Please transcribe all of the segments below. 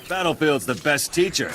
Battlefield's the best teacher.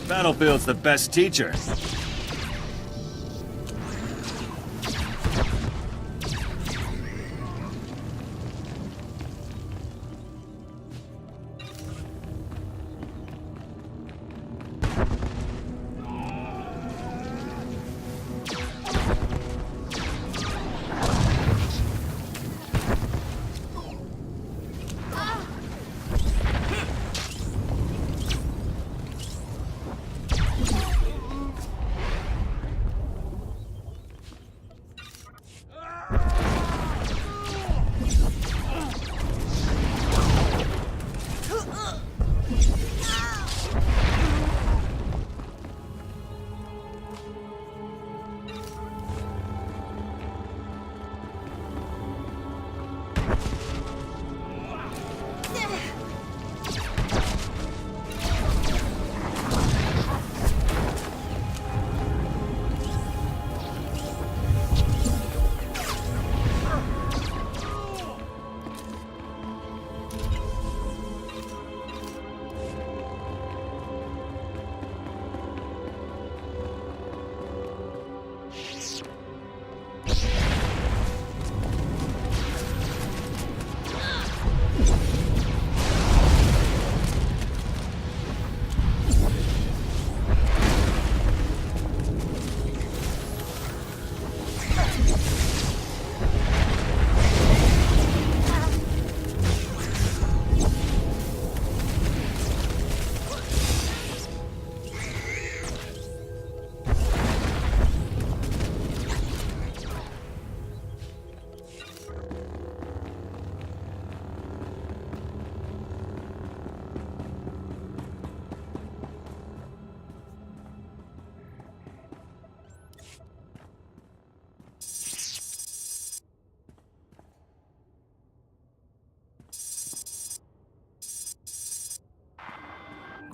Battlefield's the best teacher.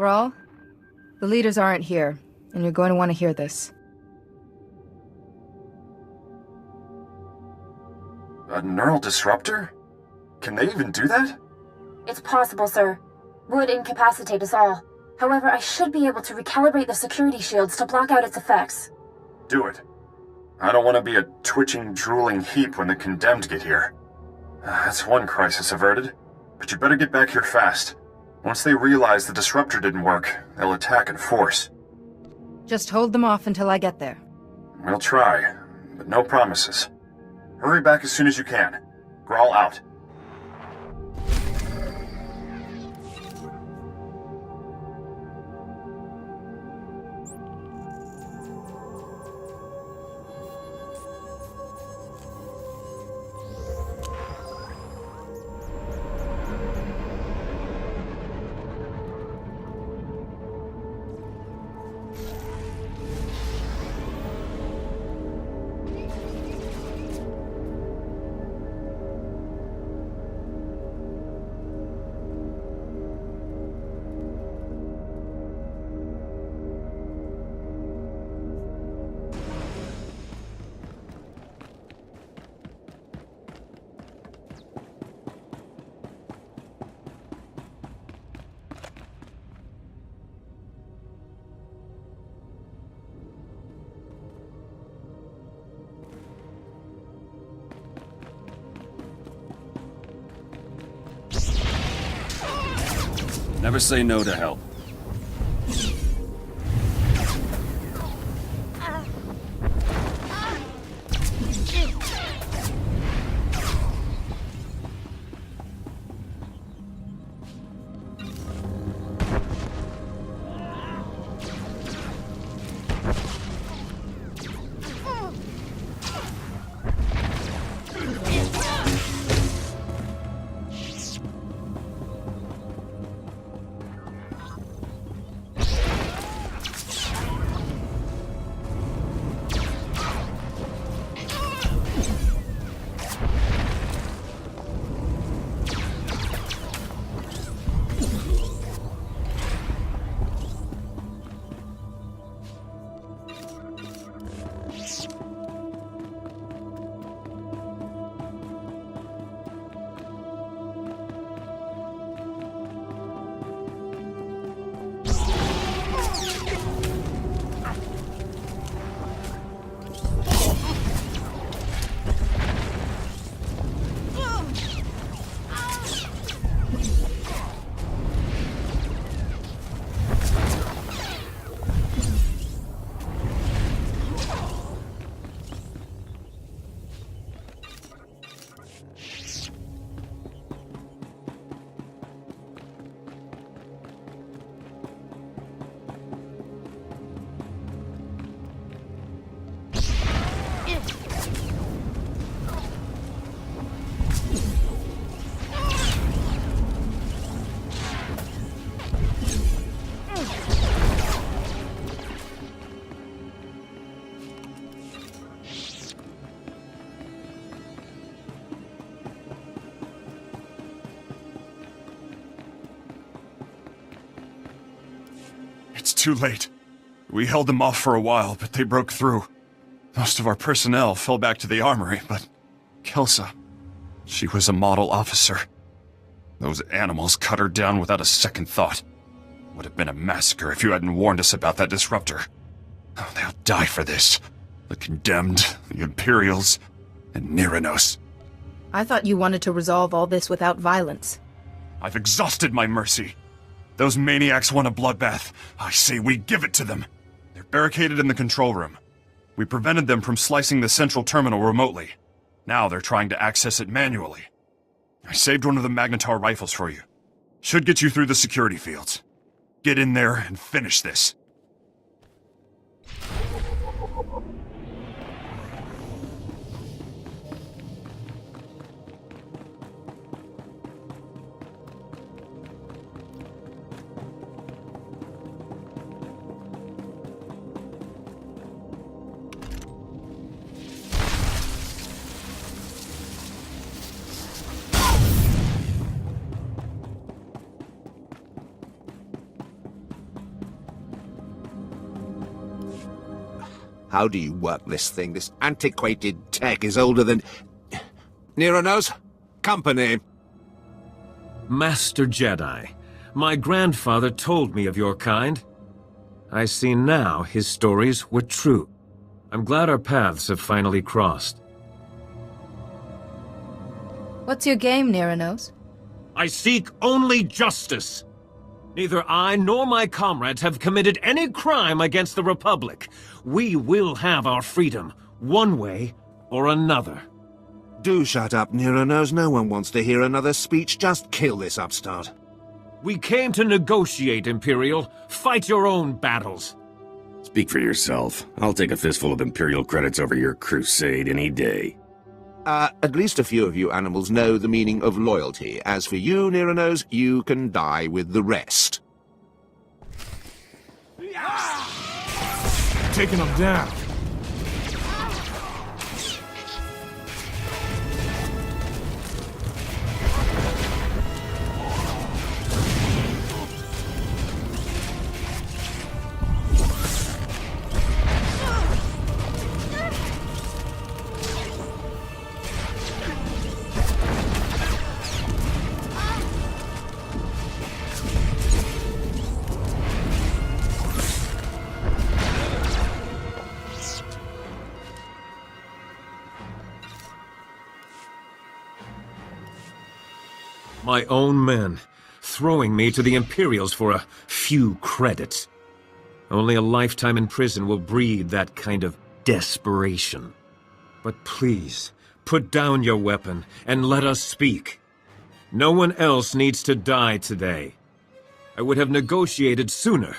Grawl, the leaders aren't here, and you're going to want to hear this. A neural disruptor? Can they even do that? It's possible, sir. Would incapacitate us all. However, I should be able to recalibrate the security shields to block out its effects. Do it. I don't want to be a twitching, drooling heap when the condemned get here. That's one crisis averted. But you better get back here fast. Once they realize the disruptor didn't work, they'll attack in force. Just hold them off until I get there. We'll try, but no promises. Hurry back as soon as you can. Grawl out. Never say no to help. It's too late. We held them off for a while, but they broke through. Most of our personnel fell back to the armory, but Kelsa, she was a model officer. Those animals cut her down without a second thought. Would have been a massacre if you hadn't warned us about that disruptor. Oh, they'll die for this. The Condemned, the Imperials, and Niranos. I thought you wanted to resolve all this without violence. I've exhausted my mercy. Those maniacs want a bloodbath. I say we give it to them. They're barricaded in the control room. We prevented them from slicing the central terminal remotely. Now they're trying to access it manually. I saved one of the Magnetar rifles for you. Should get you through the security fields. Get in there and finish this. How do you work this thing? This antiquated tech is older than... Niranos? Company. Master Jedi, my grandfather told me of your kind. I see now his stories were true. I'm glad our paths have finally crossed. What's your game, Niranos? I seek only justice. Neither I nor my comrades have committed any crime against the Republic. We will have our freedom, one way or another. Do shut up, Nero knows. No one wants to hear another speech. Just kill this upstart. We came to negotiate, Imperial. Fight your own battles. Speak for yourself. I'll take a fistful of Imperial credits over your crusade any day. At least a few of you animals know the meaning of loyalty. As for you, Nero knows, you can die with the rest. Taking them down. My own men, throwing me to the Imperials for a few credits. Only a lifetime in prison will breed that kind of desperation. But please, put down your weapon and let us speak. No one else needs to die today. I would have negotiated sooner,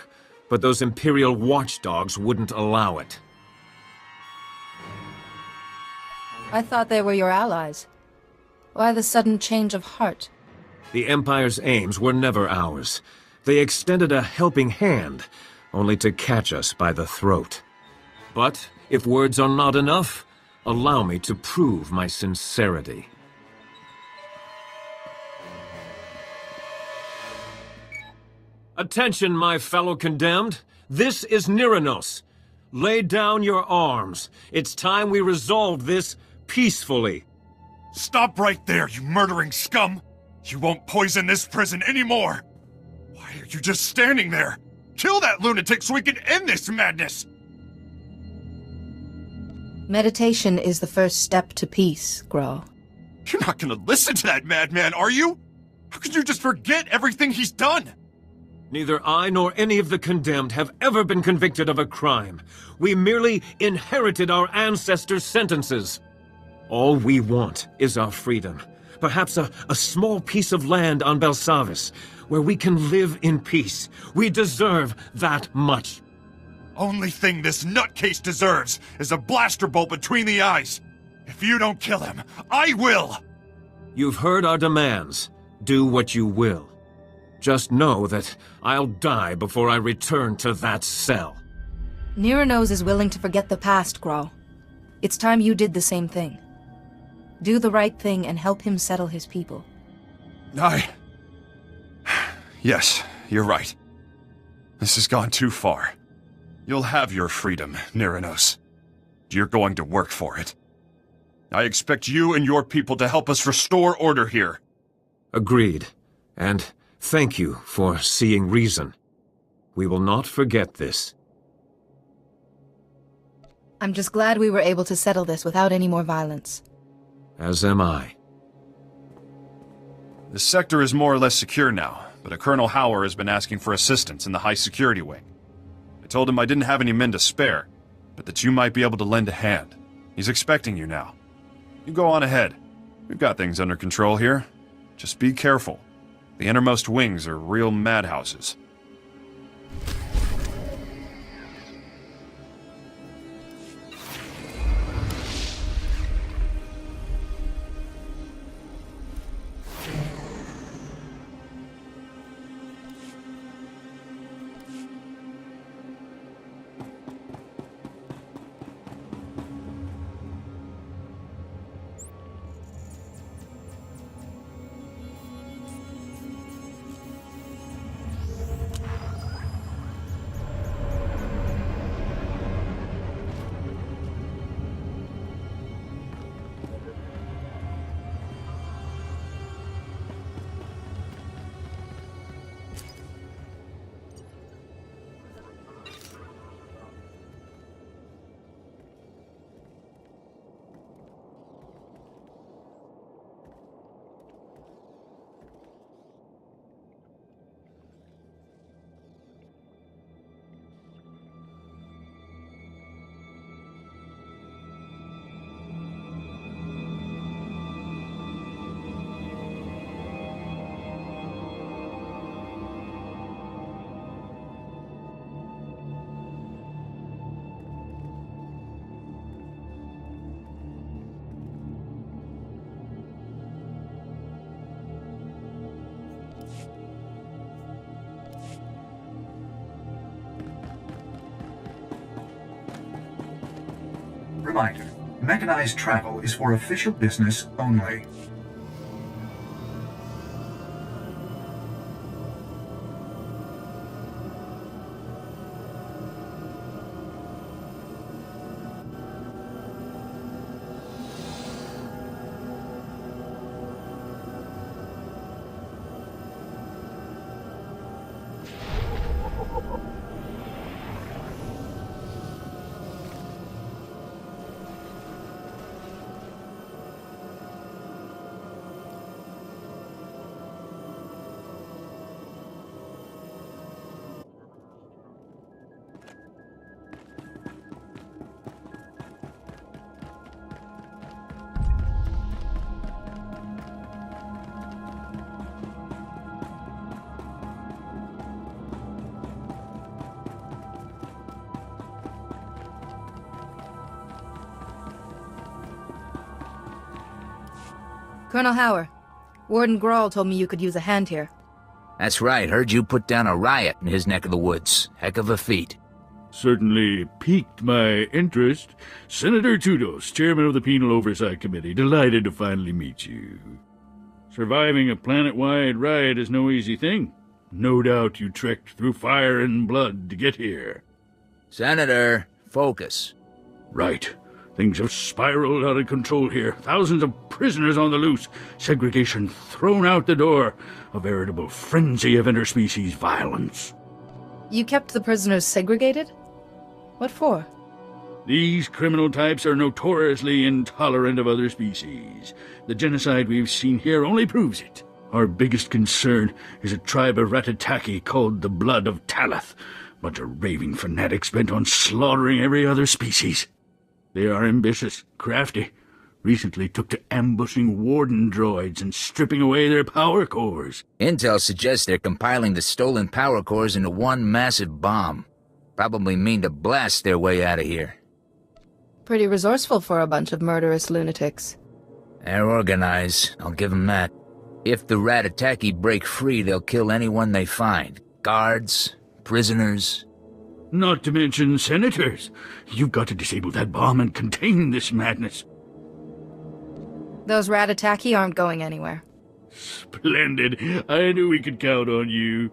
but those Imperial watchdogs wouldn't allow it. I thought they were your allies. Why the sudden change of heart? The Empire's aims were never ours. They extended a helping hand, only to catch us by the throat. But if words are not enough, allow me to prove my sincerity. Attention, my fellow condemned. This is Nyranos. Lay down your arms. It's time we resolve this peacefully. Stop right there, you murdering scum! You won't poison this prison anymore! Why are you just standing there? Kill that lunatic so we can end this madness! Meditation is the first step to peace, Grawl. You're not gonna listen to that madman, are you? How could you just forget everything he's done? Neither I nor any of the condemned have ever been convicted of a crime. We merely inherited our ancestors' sentences. All we want is our freedom. Perhaps a small piece of land on Belsavis, where we can live in peace. We deserve that much. Only thing this nutcase deserves is a blaster bolt between the eyes. If you don't kill him, I will! You've heard our demands. Do what you will. Just know that I'll die before I return to that cell. Nyranos is willing to forget the past, Grawl. It's time you did the same thing. Do the right thing and help him settle his people. Yes, you're right. This has gone too far. You'll have your freedom, Nyranos. You're going to work for it. I expect you and your people to help us restore order here. Agreed. And thank you for seeing reason. We will not forget this. I'm just glad we were able to settle this without any more violence. As am I. The sector is more or less secure now, but a Colonel Hauer has been asking for assistance in the high security wing. I told him I didn't have any men to spare, but that you might be able to lend a hand. He's expecting you now. You go on ahead. We've got things under control here. Just be careful. The innermost wings are real madhouses. Reminder, mechanized travel is for official business only. Colonel Hauer, Warden Grawl told me you could use a hand here. That's right, heard you put down a riot in his neck of the woods. Heck of a feat. Certainly piqued my interest. Senator Tudos, chairman of the Penal Oversight Committee, delighted to finally meet you. Surviving a planet-wide riot is no easy thing. No doubt you trekked through fire and blood to get here. Senator, focus. Right. Things have spiraled out of control here. Thousands of prisoners on the loose. Segregation thrown out the door. A veritable frenzy of interspecies violence. You kept the prisoners segregated? What for? These criminal types are notoriously intolerant of other species. The genocide we've seen here only proves it. Our biggest concern is a tribe of Ratataki called the Blood of Talath. Bunch of raving fanatics bent on slaughtering every other species. They are ambitious, crafty. Recently took to ambushing warden droids and stripping away their power cores. Intel suggests they're compiling the stolen power cores into one massive bomb. Probably mean to blast their way out of here. Pretty resourceful for a bunch of murderous lunatics. They're organized, I'll give them that. If the Ratataki break free, they'll kill anyone they find. Guards, prisoners. Not to mention senators. You've got to disable that bomb and contain this madness. Those Ratataki aren't going anywhere. Splendid. I knew we could count on you.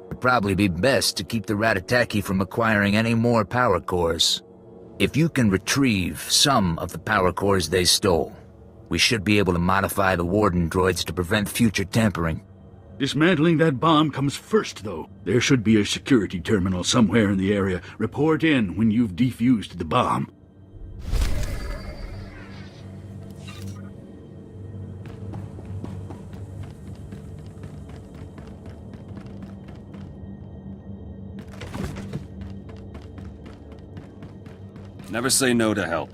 It'd probably be best to keep the Ratataki from acquiring any more power cores. If you can retrieve some of the power cores they stole, we should be able to modify the warden droids to prevent future tampering. Dismantling that bomb comes first, though. There should be a security terminal somewhere in the area. Report in when you've defused the bomb. Never say no to help.